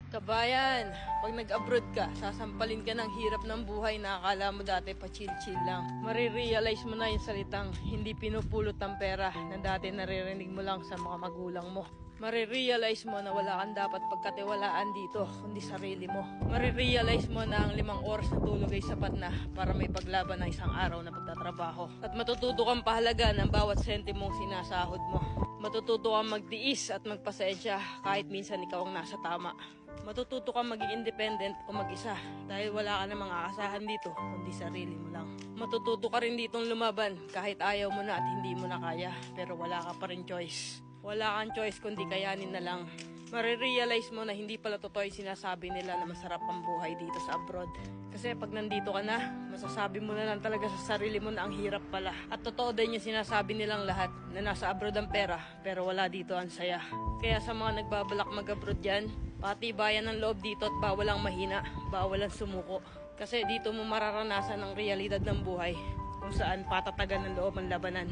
Kabayan, pag nag-abroad ka, sasampalin ka ng hirap ng buhay na akala mo dati pa chill-chill lang. Marirealize mo na yung salitang hindi pinupulot ng pera na dati naririnig mo lang sa mga magulang mo. Marirealize mo na wala kang dapat pagkatiwalaan dito, kundi sarili mo. Marirealize mo na ang 5 oras na tulog ay sapat na para may paglaban ng isang araw na pagtatrabaho. At matututo kang pahalaga ng bawat sentimong sinasahod mo. Matututo kang magtiis at magpasensya kahit minsan ikaw ang nasa tama. Matututo kang maging independent o mag-isa dahil wala ka namang aasahan dito kundi sarili mo lang. Matututo ka rin ditong lumaban kahit ayaw mo na at hindi mo na kaya pero wala ka pa rin choice. Wala kang choice kundi kayanin na lang. Marirealize mo na hindi pala totoo yung sinasabi nila na masarap ang buhay dito sa abroad. Kasi pag nandito ka na, masasabi mo na lang talaga sa sarili mo na ang hirap pala. At totoo din yung sinasabi nilang lahat na nasa abroad ang pera pero wala dito ang saya. Kaya sa mga nagbabalak mag-abroad dyan, patibayan ng loob dito at bawal ang mahina, bawal ang sumuko. Kasi dito mo mararanasan ang realidad ng buhay kung saan patatagan ng loob ang labanan.